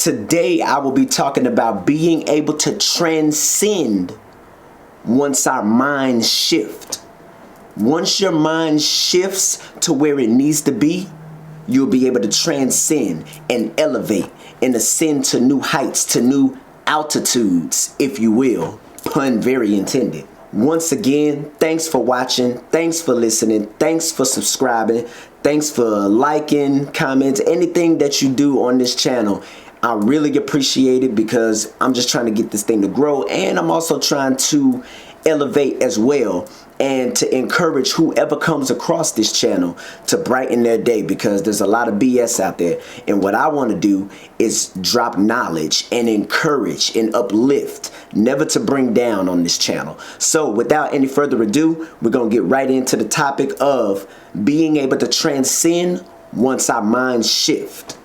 Today I will be talking about being able to transcend once our minds shift. Once your mind shifts to where it needs to be, you'll be able to transcend and elevate and ascend to new heights, to new altitudes, if you will. Pun very intended. Once again, thanks for watching. Thanks for listening. Thanks for subscribing. Thanks for liking, comments, anything that you do on this channel. I really appreciate it because I'm just trying to get this thing to grow, and I'm also trying to elevate as well and to encourage whoever comes across this channel to brighten their day, because there's a lot of BS out there, and what I want to do is drop knowledge and encourage and uplift, never to bring down on this channel. So without any further ado, we're gonna get right into the topic of being able to transcend once our minds shift.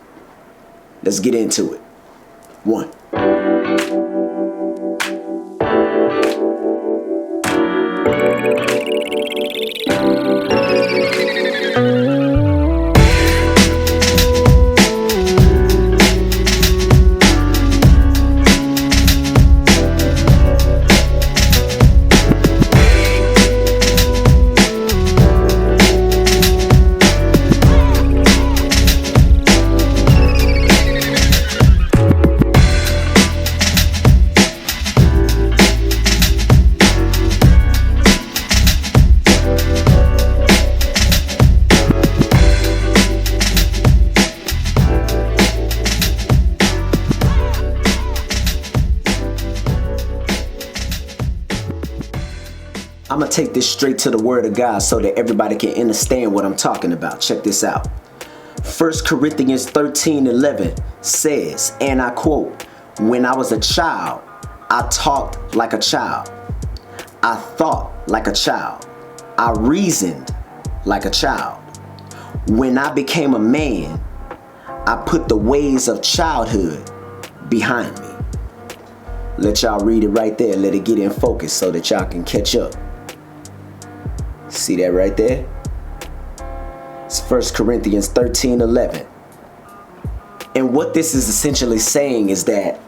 Let's get into it. 1. I'm going to take this straight to the word of God so that everybody can understand what I'm talking about. Check this out. 1 Corinthians 13:11 says, and I quote, "When I was a child, I talked like a child. I thought like a child. I reasoned like a child. When I became a man, I put the ways of childhood behind me." Let y'all read it right there. Let it get in focus so that y'all can catch up. See that right there? It's 1 Corinthians 13:11. And what this is essentially saying is that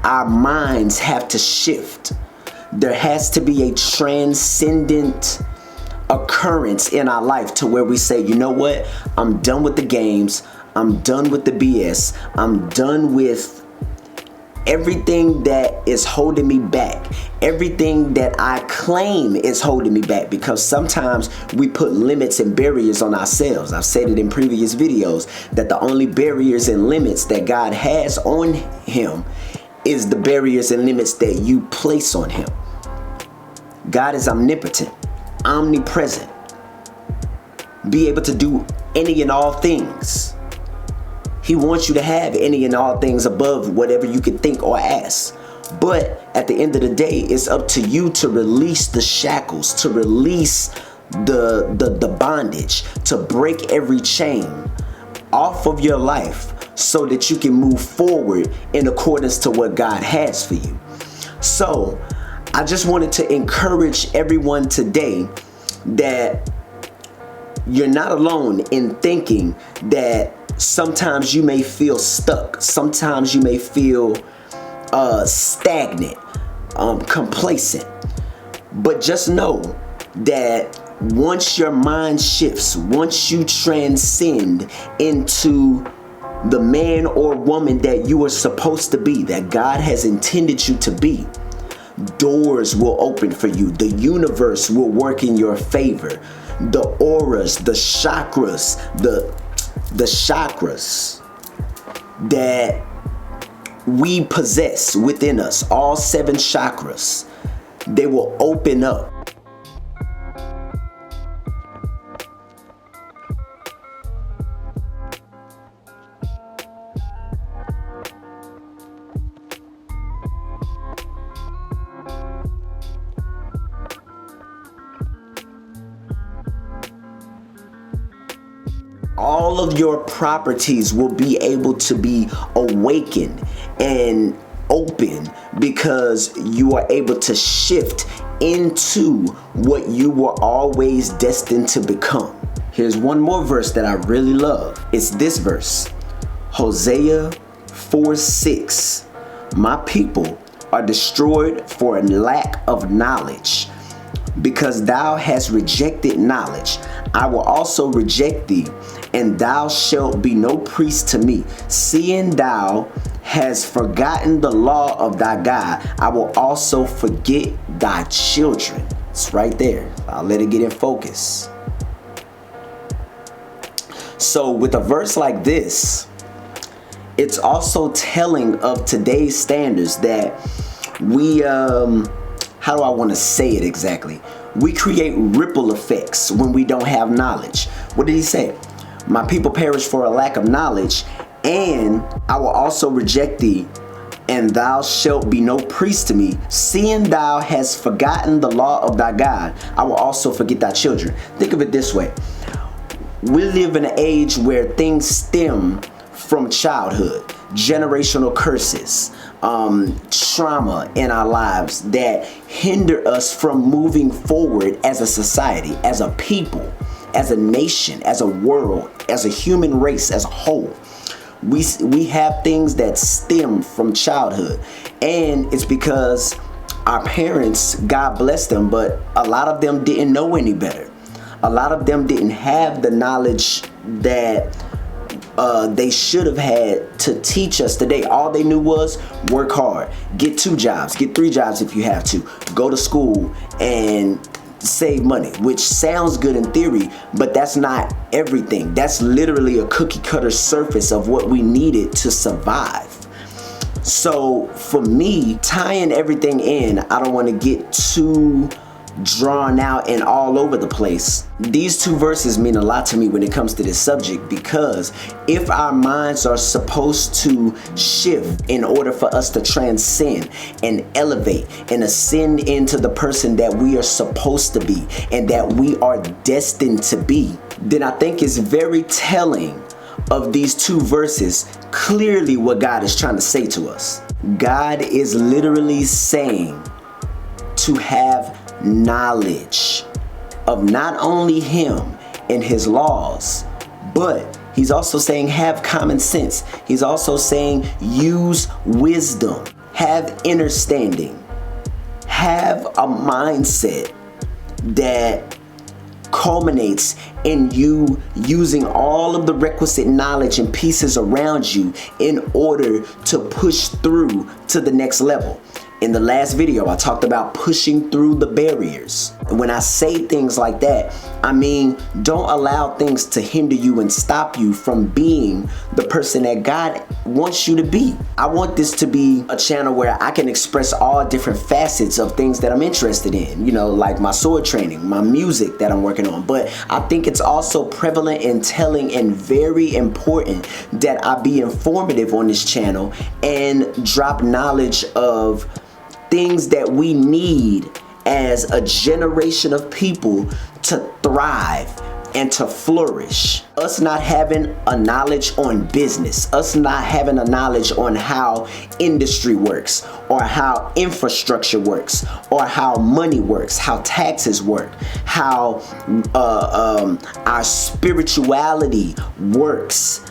our minds have to shift. There has to be a transcendent occurrence in our life to where we say, you know what? I'm done with the games. I'm done with the BS. I'm done with everything that is holding me back, everything that I claim is holding me back, because sometimes we put limits and barriers on ourselves. I've said it in previous videos that the only barriers and limits that God has on him is the barriers and limits that you place on him. God is omnipotent, omnipresent, be able to do any and all things. He wants you to have any and all things above whatever you can think or ask. But at the end of the day, it's up to you to release the shackles, to release the bondage, to break every chain off of your life so that you can move forward in accordance to what God has for you. So I just wanted to encourage everyone today that you're not alone in thinking that sometimes you may feel stuck. Sometimes you may feel stagnant, complacent. But just know that once your mind shifts, once you transcend into the man or woman that you are supposed to be, that God has intended you to be, doors will open for you. The universe will work in your favor. The auras, the chakras, the chakras that we possess within us, all 7 chakras, they will open up. All of your properties will be able to be awakened and open because you are able to shift into what you were always destined to become. Here's one more verse that I really love. It's this verse, Hosea 4:6. My people are destroyed for a lack of knowledge. Because thou hast rejected knowledge, I will also reject thee, and thou shalt be no priest to me. Seeing thou hast forgotten the law of thy God, I will also forget thy children. It's right there. I'll let it get in focus. So with a verse like this, it's also telling of today's standards that we, how do I want to say it exactly? We create ripple effects when we don't have knowledge. What did he say? My people perish for a lack of knowledge, and I will also reject thee, and thou shalt be no priest to me. Seeing thou hast forgotten the law of thy God, I will also forget thy children. Think of it this way. We live in an age where things stem from childhood, generational curses, trauma in our lives that hinder us from moving forward as a society, as a people, as a nation, as a world, as a human race, as a whole. We have things that stem from childhood, and it's because our parents, God bless them, but a lot of them didn't know any better. A lot of them didn't have the knowledge that they should have had to teach us today. All they knew was work hard, get 2 jobs, get 3 jobs if you have to, go to school and save money, which sounds good in theory, but that's not everything. That's literally a cookie cutter surface of what we needed to survive. So for me, tying everything in, I don't want to get too drawn out and all over the place. These 2 verses mean a lot to me when it comes to this subject, because if our minds are supposed to shift in order for us to transcend and elevate and ascend into the person that we are supposed to be and that we are destined to be, then I think it's very telling of these 2 verses clearly what God is trying to say to us. God is literally saying to have knowledge of not only him and his laws, but he's also saying have common sense. He's also saying use wisdom, have understanding, have a mindset that culminates in you using all of the requisite knowledge and pieces around you in order to push through to the next level. In the last video, I talked about pushing through the barriers. When I say things like that, I mean, don't allow things to hinder you and stop you from being the person that God wants you to be. I want this to be a channel where I can express all different facets of things that I'm interested in, you know, like my sword training, my music that I'm working on. But I think it's also prevalent and telling and very important that I be informative on this channel and drop knowledge of things that we need as a generation of people to thrive and to flourish. Us not having a knowledge on business, us not having a knowledge on how industry works, or how infrastructure works, or how money works, how taxes work, how our spirituality works.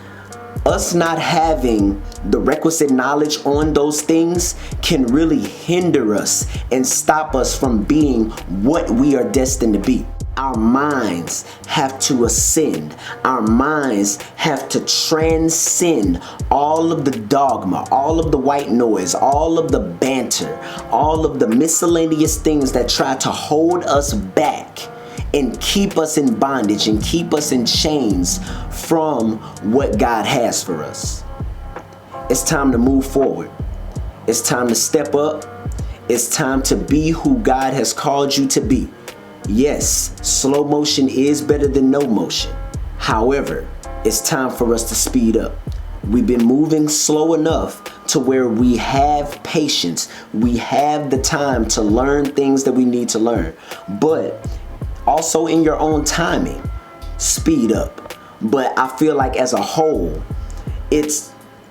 Us not having the requisite knowledge on those things can really hinder us and stop us from being what we are destined to be. Our minds have to ascend. Our minds have to transcend all of the dogma, all of the white noise, all of the banter, all of the miscellaneous things that try to hold us back and keep us in bondage and keep us in chains from what God has for us. It's time to move forward. It's time to step up. It's time to be who God has called you to be. Yes, slow motion is better than no motion. However, it's time for us to speed up. We've been moving slow enough to where we have patience. We have the time to learn things that we need to learn. But also in your own timing, speed up. But I feel like as a whole,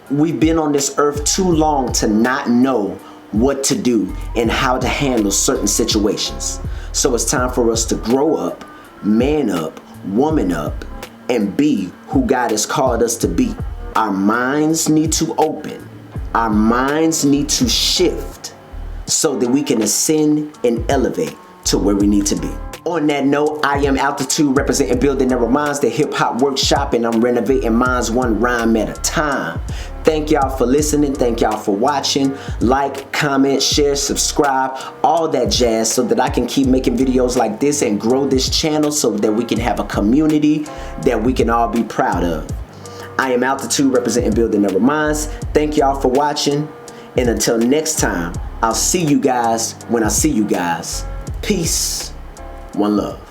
we've been on this earth too long to not know what to do and how to handle certain situations. So it's time for us to grow up, man up, woman up, and be who God has called us to be. Our minds need to open. Our minds need to shift so that we can ascend and elevate to where we need to be. On that note, I am Altitude, representing Building Never Minds, the hip hop workshop, and I'm renovating minds one rhyme at a time. Thank y'all for listening. Thank y'all for watching. Like, comment, share, subscribe, all that jazz, so that I can keep making videos like this and grow this channel so that we can have a community that we can all be proud of. I am Altitude, representing Building Never Minds. Thank y'all for watching. And until next time, I'll see you guys when I see you guys. Peace. One love.